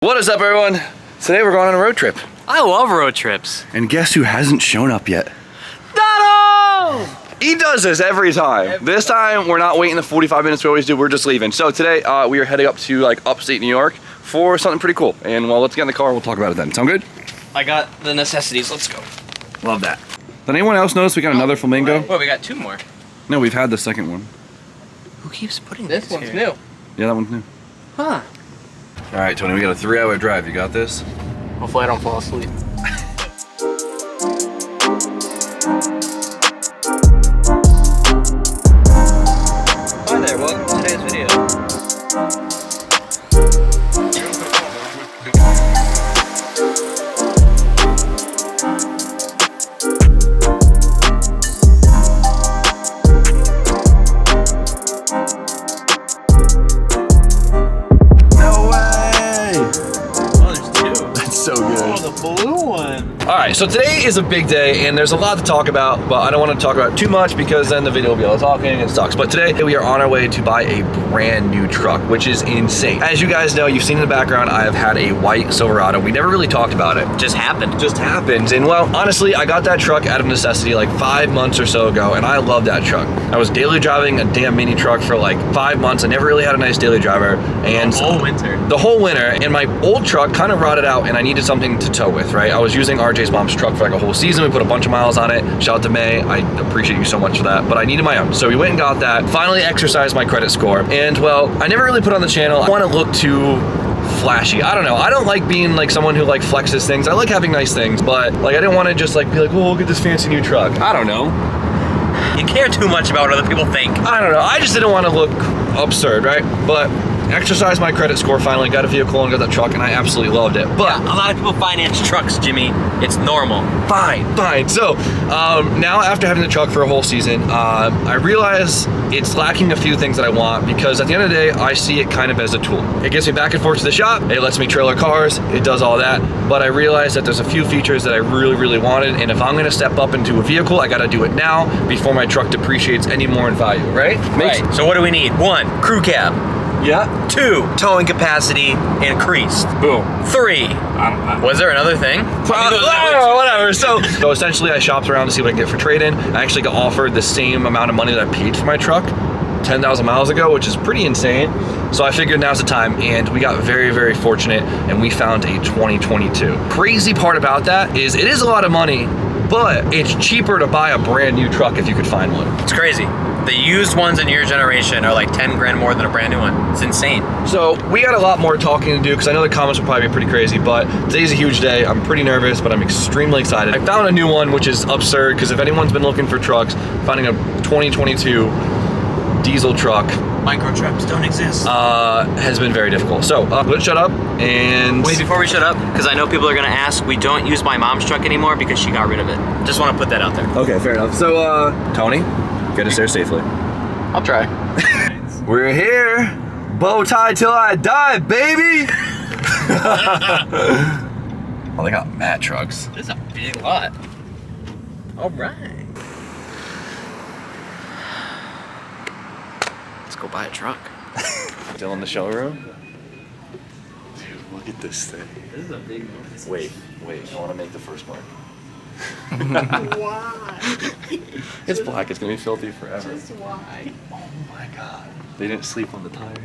What is up, everyone? Today we're going on a road trip. I love road trips. And guess who hasn't shown up yet? Donald! He does this every time. This time we're not waiting the 45 minutes we always do, we're just leaving. So today we are heading up to like upstate New York for something pretty cool. And well, let's get in the car and we'll talk about it then. Sound good? I got the necessities, let's go. Love that. Did anyone else notice we got another flamingo? Wait, we got two more. No, we've had the second one. Who keeps putting This these one's here? new. Yeah, that one's new. Huh. All right, Tony, we got a 3-hour drive. You got this? Hopefully I don't fall asleep. Hi there, welcome to today's video. Alright, so today is a big day and there's a lot to talk about, but I don't want to talk about too much because then the video will be all talking and it sucks. But today we are on our way to buy a brand new truck, which is insane. As you guys know, you've seen in the background, I have had a white Silverado. We never really talked about it. Just happened. Just happened. And well, honestly, I got that truck out of necessity like 5 months or so ago and I love that truck. I was daily driving a damn mini truck for like 5 months. I never really had a nice daily driver. And The whole winter. The whole winter. And my old truck kind of rotted out and I needed something to tow with, right? I was using RJ's mom's truck for like a whole season. We put a bunch of miles on it. Shout out to May. I appreciate you so much for that. But I needed my own. So we went and got that. Finally exercised my credit score. And well, I never really put on the channel. I want to look too flashy. I don't know. I don't like being like someone who like flexes things. I like having nice things, but like I didn't want to just like be like, oh, look at this fancy new truck. I don't know. You care too much about what other people think. I don't know. I just didn't want to look absurd, right? But exercised my credit score, finally got a vehicle and got that truck and I absolutely loved it. But Yeah, a lot of people finance trucks, Jimmy. It's normal. fine. So now after having the truck for a whole season, I realize it's lacking a few things that I want because at the end of the day, I see it kind of as a tool. It gets me back and forth to the shop. It lets me trailer cars. It does all that. But I realize that there's a few features that I really, really wanted. And if I'm going to step up into a vehicle, I got to do it now before my truck depreciates any more in value, right? Right. So what do we need? 1, crew cab. Yeah. 2, towing capacity increased. Boom. 3, was there another thing? Whatever. So essentially I shopped around to see what I can get for trade-in. I actually got offered the same amount of money that I paid for my truck 10,000 miles ago, which is pretty insane. So I figured now's the time, and we got very, very fortunate, and we found a 2022. Crazy part about that is it is a lot of money, but it's cheaper to buy a brand new truck if you could find one. It's crazy. The used ones in your generation are like 10 grand more than a brand new one. It's insane. So we got a lot more talking to do because I know the comments will probably be pretty crazy, but today's a huge day. I'm pretty nervous, but I'm extremely excited. I found a new one, which is absurd because if anyone's been looking for trucks, finding a 2022 diesel truck Micro trucks don't exist. has been very difficult. So let's shut up and... Wait, before we shut up, because I know people are gonna ask, we don't use my mom's truck anymore because she got rid of it. Just wanna put that out there. Okay, fair enough. So Tony, get us there safely. I'll try. We're here. Bow tie till I die, baby. Oh, they got mad trucks. This is a big lot. All right. Let's go buy a truck. Still in the showroom? Dude, look at this thing. This is a big one. Wait, I want to make the first mark. Why? It's black, it's gonna be filthy forever. Just why? Oh my god. They didn't sleep on the tires.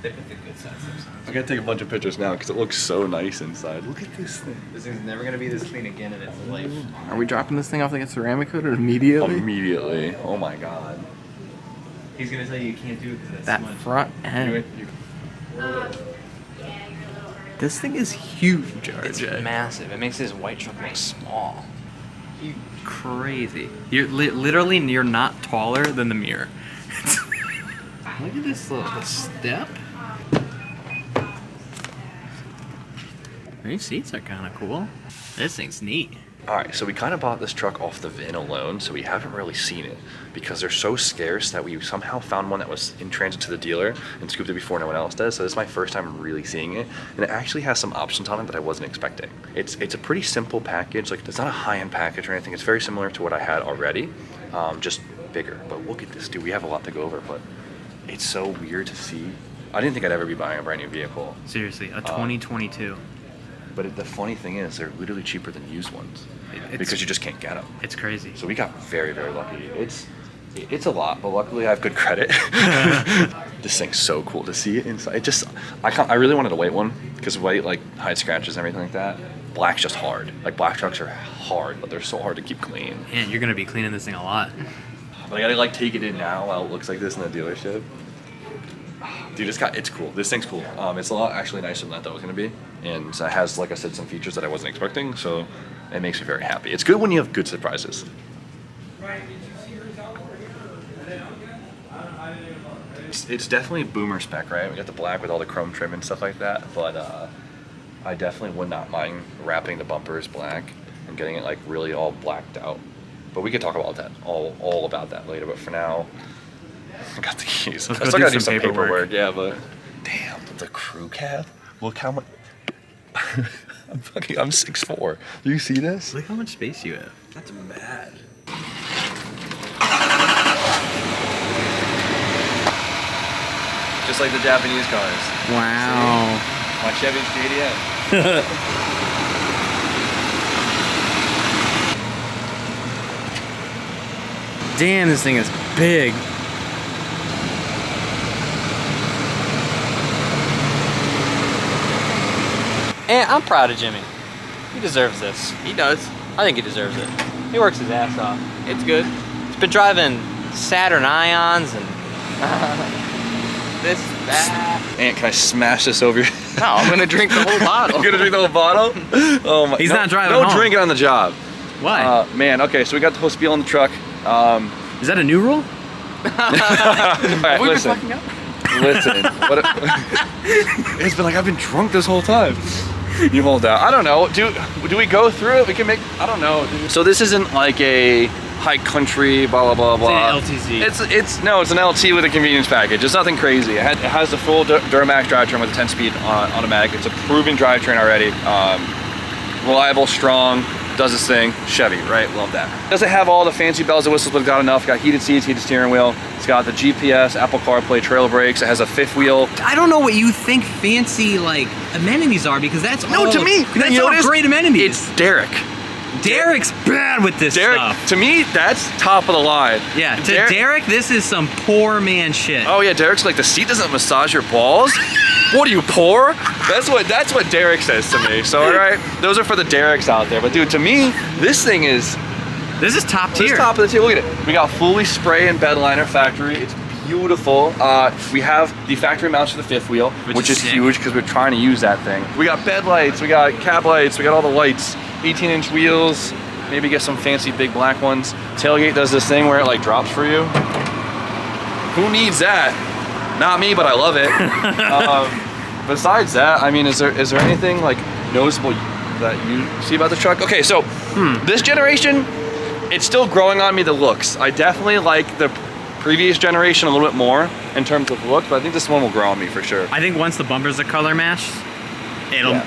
They put the good side sometimes. I gotta take a bunch of pictures now because it looks so nice inside. Look at this thing. This thing's never gonna be this clean again in its life. Are we dropping this thing off like a ceramic coat immediately? Immediately. Oh my god. He's gonna tell you can't do it because it's That smudged. front end. This thing is huge, It's RJ. massive. It makes his white truck look small. You crazy. You're literally you're not taller than the mirror. Look at this little step. These seats are kind of cool. This thing's neat. Alright, so we kind of bought this truck off the VIN alone, so we haven't really seen it because they're so scarce that we somehow found one that was in transit to the dealer and scooped it before no one else does. So this is my first time really seeing it, and it actually has some options on it that I wasn't expecting. It's a pretty simple package. Like, it's not a high-end package or anything. It's very similar to what I had already, just bigger. But look at this, dude. We have a lot to go over, but it's so weird to see I didn't think I'd ever be buying a brand new vehicle. Seriously, a 2022. But the funny thing is, they're literally cheaper than used ones because you just can't get them. It's crazy. So we got very, very lucky. It's a lot, but luckily I have good credit. This thing's so cool to see it inside. I really wanted a white one because white like hides scratches and everything like that. Black's just hard. Like black trucks are hard, but they're so hard to keep clean. And you're gonna be cleaning this thing a lot. But I gotta like take it in now while it looks like this in the dealership. Dude, it's cool. This thing's cool. It's a lot actually nicer than I thought it was gonna be, and it has, like I said, some features that I wasn't expecting. So it makes me very happy. It's good when you have good surprises. It's definitely boomer spec, right? We got the black with all the chrome trim and stuff like that, but I definitely would not mind wrapping the bumpers black and getting it like really all blacked out. But we could talk about that, all about that later. But for now, I got the keys. I still gotta do some paperwork. Yeah, but damn, the crew cab. Look how much. I'm 6'4". Do you see this? Look how much space you have. That's mad. Just like the Japanese cars. Wow. See? My Chevy's JDM. Damn, this thing is big. And I'm proud of Jimmy. He deserves this. He does. I think he deserves it. He works his ass off. It's good. He's been driving Saturn Ions and This, that. Aunt, can I smash this over your... No, I'm gonna drink the whole bottle. You're gonna drink the whole bottle? Oh my... He's not driving Don't home. drink it on the job. Why? Man, okay, so we got the whole spiel on the truck. Is that a new rule? All right, We've listen. been fucking up. Listen. It's been like I've been drunk this whole time. You hold out. I don't know. Do we go through it? We can make... I don't know, dude. So this isn't like a high country, blah, blah, blah, blah. It's an LTZ. No, it's an LT with a convenience package. It's nothing crazy. It has the full Duramax drivetrain with a 10-speed automatic. It's a proven drivetrain already. Reliable, strong, does its thing. Chevy, right? Love that. Doesn't have all the fancy bells and whistles, but it's got enough. It's got heated seats, heated steering wheel. It's got the GPS, Apple CarPlay, trailer brakes. It has a fifth wheel. I don't know what you think fancy like amenities are because that's No, to me, that's you all notice? great amenities. It's Derek. Derek's bad with this stuff. To me, that's top of the line. Yeah, to Derek, this is some poor man shit. Oh yeah, Derek's like, the seat doesn't massage your balls? What are you, poor? That's what Derek says to me. So all right, those are for the Dereks out there. But dude, to me, this thing is... This is top tier. This is top of the tier. Look at it. We got fully spray and bed liner factory. It's beautiful. We have the factory mounts for the fifth wheel, which is huge because we're trying to use that thing. We got bed lights, we got cab lights, we got all the lights. 18-inch wheels, maybe get some fancy big black ones. Tailgate does this thing where it like drops for you. Who needs that? Not me, but I love it. Besides that, I mean, is there anything like noticeable that you see about the truck? Okay, so this generation, it's still growing on me, the looks. I definitely like the previous generation a little bit more in terms of look, but I think this one will grow on me for sure. I think once the bumpers are color matched,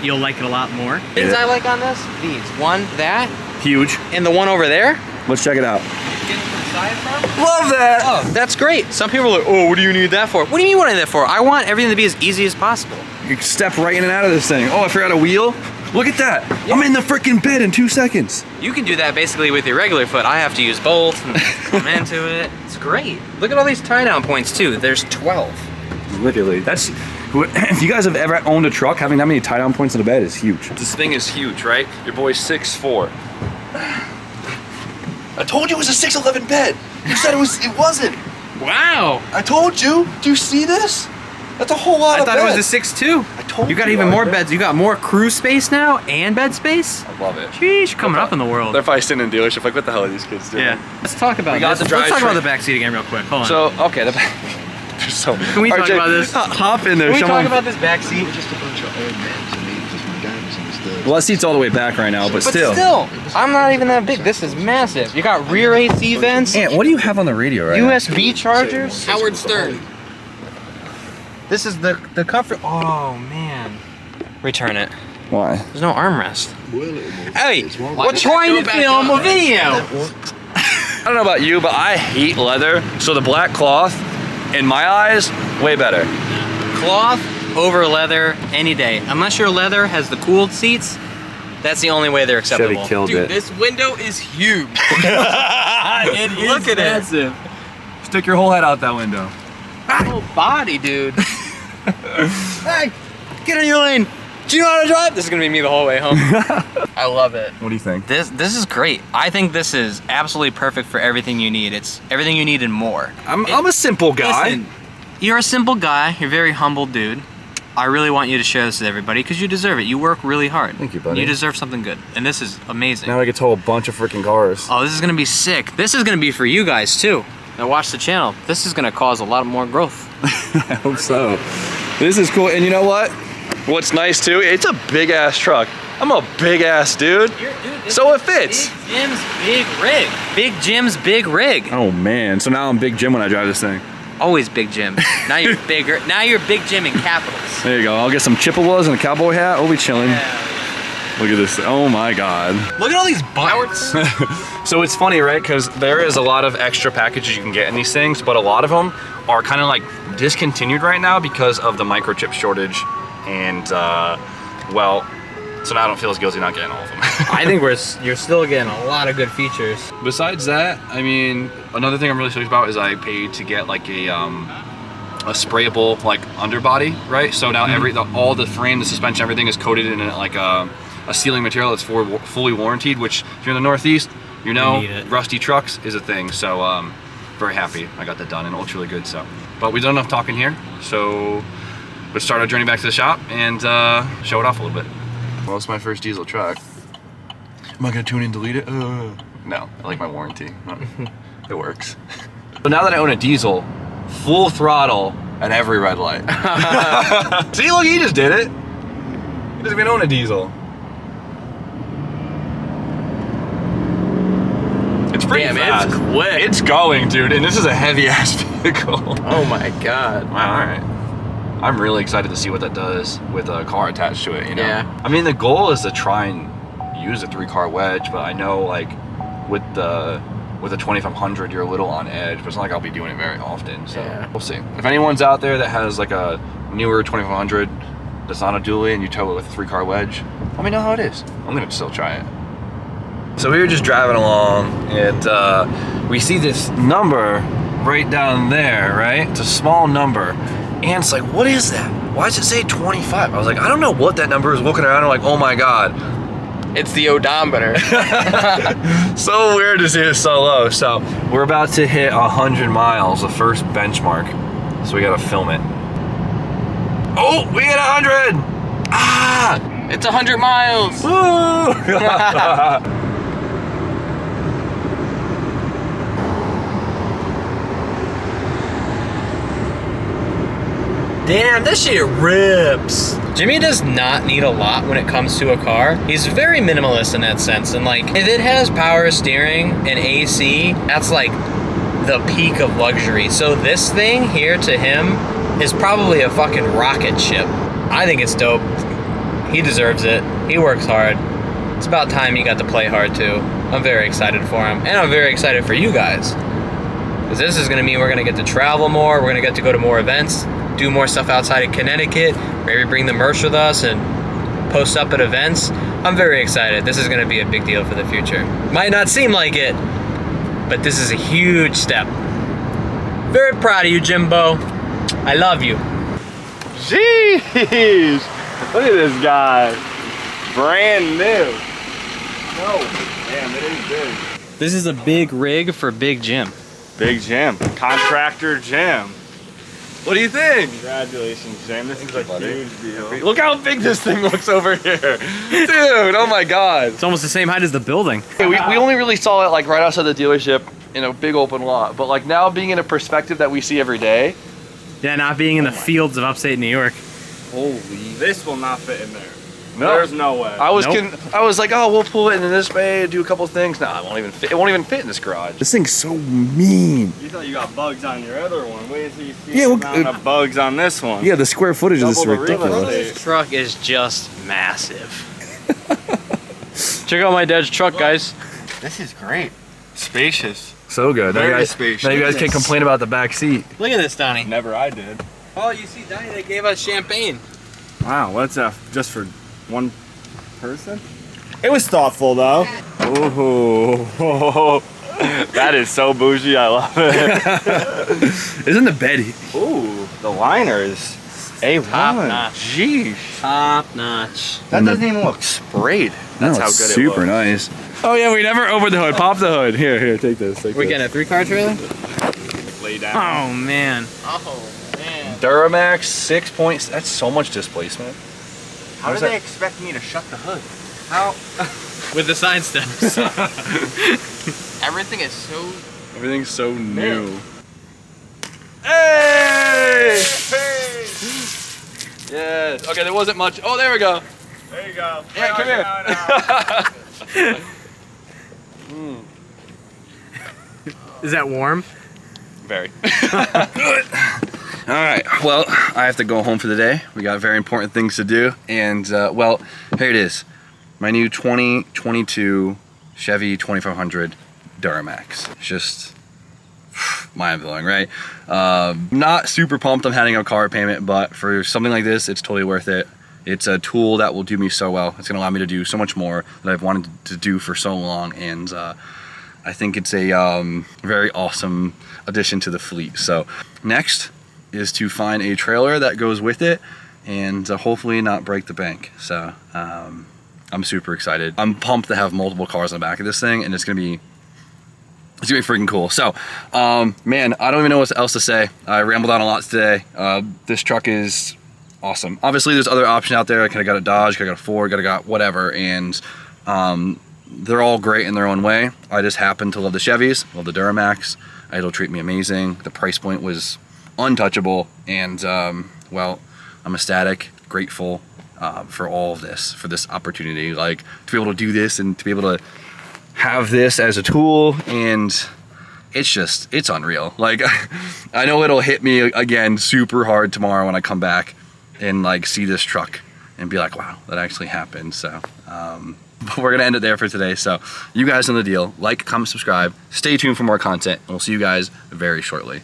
you'll like it a lot more. things I like on this, these. One, that, Huge. and the one over there. Let's check it out. Getting to the side from? Love that! Oh, that's great. Some people are like, oh, what do you need that for? What do you mean what I need that for? I want everything to be as easy as possible. You can step right in and out of this thing. Oh, I forgot a wheel. Look at that. I'm in the freaking bed in 2 seconds. You can do that basically with your regular foot. I have to use both and come into it. It's great. Look at all these tie-down points too. There's 12. Literally. That's... If you guys have ever owned a truck, having that many tie-down points in the bed is huge. This thing is huge, right? Your boy's 6'4". I told you it was a 6'11" bed. You said it wasn't. Wow. I told you. Do you see this? That's a whole lot I of thought bed. it was a 6'2". I told You got you even I more bet. beds. You got more crew space now and bed space. I love it. Sheesh, coming up in the world. They're probably sitting in the dealership like, what the hell are these kids doing? Yeah. Let's talk about We got this. the Let's talk about drivetrain. the back seat again real quick. Hold on. So, okay. Can we talk about this? Hop in there. Can we show talk them. about this back seat? Just a bunch of old men to me, just my dad was in the stuff. Well, that seat's all the way back right now, but But still, I'm not even that big. This is massive. You got rear AC vents, Aunt, what do you have on the radio right USB chargers. Howard Stern. This is the comfort. Oh man. Return it. now? Why? There's no armrest. Well, a little more. Hey, It's one- we're trying to film a video. I don't know about you, but I hate leather, so the black cloth, in my eyes, way better. Cloth over leather any day. Unless your leather has the cooled seats, that's the only way they're acceptable. Chevy killed Dude, it. this window is huge. It is Look at massive. Stick your whole head out that window. Whole body, dude. Hey, get in your lane. Do you know how to drive? This is gonna be me the whole way home. I love it. What do you think? This is great. I think this is absolutely perfect for everything you need. It's everything you need and more. I'm a simple guy. Listen, you're a simple guy. You're a very humble dude. I really want you to share this with everybody because you deserve it. You work really hard. Thank you, buddy. You deserve something good, and this is amazing. Now I get to tow a bunch of freaking cars. Oh, this is gonna be sick. This is gonna be for you guys too. Now watch the channel. This is gonna cause a lot more growth. I hope so. This is cool, and you know what? What's nice too? It's a big ass truck. I'm a big ass dude. So it fits. Big Jim's big rig. Big Jim's big rig. Oh man, so now I'm Big Jim when I drive this thing. Always Big Jim. Now you're bigger. Now you're Big Jim in capitals. There you go. I'll get some Chippewas and a cowboy hat. We'll be chilling. Look at this. Oh my God. Look at all these buttons. So it's funny, right? Because there is a lot of extra packages you can get in these things, but a lot of them are kind of like discontinued right now because of the microchip shortage. And well, so now I don't feel as guilty not getting all of them. I think you're still getting a lot of good features. Besides that, I mean, another thing I'm really stoked about is I paid to get like a sprayable like underbody, right? So now all the frame, the suspension, everything is coated in like a sealing material that's fully warranted. Which if you're in the Northeast, you know, rusty trucks is a thing. So very happy I got that done, and it looks really good. So, but we've done enough talking here. So let's start our journey back to the shop and show it off a little bit. Well, it's my first diesel truck. Am I gonna tune in and delete it? No, I like my warranty. It works. But now that I own a diesel, full throttle at every red light. See, look, he just did it. He doesn't even own a diesel. It's pretty fast. It's quick. It's going, dude, and this is a heavy ass vehicle. Oh my God. Wow, all right. I'm really excited to see what that does with a car attached to it, you know? Yeah. I mean, the goal is to try and use a 3-car wedge, but I know like with a 2500 you're a little on edge, but it's not like I'll be doing it very often, so we'll see. If anyone's out there that has like a newer 2500 that's not a dually and you tow it with a 3-car wedge, let me know how it is. I'm gonna still try it. So we were just driving along and we see this number right down there, right? It's a small number. And it's like, what is that? Why does it say 25? I was like, I don't know what that number is. Looking around, I'm like, oh my God. It's the odometer. So weird to see it so low. So we're about to hit 100 miles, the first benchmark. So we gotta film it. Oh, we hit 100! Ah! It's 100 miles. Woo! Damn, this shit rips. Jimmy does not need a lot when it comes to a car. He's very minimalist in that sense. And like, if it has power steering and AC, that's like the peak of luxury. So this thing here to him is probably a fucking rocket ship. I think it's dope. He deserves it. He works hard. It's about time he got to play hard too. I'm very excited for him. And I'm very excited for you guys. Because this is gonna mean we're gonna get to travel more. We're gonna get to go to more events, do more stuff outside of Connecticut, maybe bring the merch with us and post up at events. I'm very excited. This is gonna be a big deal for the future. Might not seem like it, but this is a huge step. Very proud of you, Jimbo. I love you. Jeez! Look at this guy. Brand new. No. Damn, it is big. This is a big rig for Big Jim. Big Jim. Contractor Jim. What do you think? Congratulations, Jim. This is a huge deal. Look how big this thing looks over here. Dude, oh my God. It's almost the same height as the building. We only really saw it like right outside the dealership in a big open lot, but like now being in a perspective that we see every day. Yeah, not being in the fields of upstate New York. Holy. This will not fit in there. No. There's no way. I was like, oh, we'll pull it in this bay, do a couple things. No, it won't even fit. It won't even fit in this garage. This thing's so mean. You thought you got bugs on your other one. Wait until you see Yeah, the amount of bugs on this one. Yeah, the square footage is Double the real ridiculous. estate. This truck is just massive. Check out my dad's truck, guys. This is great. Spacious. So good. Very now you guys, spacious. Now you guys can complain about the back seat. Look at this, Donnie. Never I did. Oh, you see, Donnie, they gave us champagne. Wow, what's that? Just for one person? It was thoughtful though. Ooh. That is so bougie, I love it. Isn't the bed? Ooh, the liner is A1. Top notch. Jeez. Top notch. That doesn't even look sprayed. That's how good it super looks. nice. Oh yeah, we never opened the hood. Pop the hood. Here, take this. We getting a 3-car trailer? Lay down. Oh man. Oh, man. Duramax 6 points. That's so much displacement. How do they expect me to shut the hood? How? With the side steps. Everything is so... Everything's so new. Hey! Yes. Okay, there wasn't much. Oh, there we go. There you go. Yeah, come here. Is that warm? Very. Good. All right. Well, I have to go home for the day. We got very important things to do. And, well, here it is. My new 2022 Chevy 2500 Duramax. It's just mind-blowing, right? Not super pumped on having a car payment, but for something like this, it's totally worth it. It's a tool that will do me so well. It's going to allow me to do so much more that I've wanted to do for so long. And I think it's a very awesome addition to the fleet. So next is to find a trailer that goes with it and hopefully not break the bank. So I'm super excited. I'm pumped to have multiple cars on the back of this thing, and it's gonna be freaking cool. So man, I don't even know what else to say. I rambled on a lot today. This truck is awesome. Obviously there's other options out there. I could have got a Dodge, could have got a Ford, could have got whatever, and they're all great in their own way. I just happen to love the Chevys, love the Duramax. It'll treat me amazing. The price point was untouchable, and well, I'm ecstatic, grateful for all of this, for this opportunity, like to be able to do this and to be able to have this as a tool, and it's unreal. Like I know it'll hit me again super hard tomorrow when I come back and like see this truck and be like, wow, that actually happened. So but we're gonna end it there for today. So you guys know the deal. Like, comment, subscribe, stay tuned for more content, and we'll see you guys very shortly.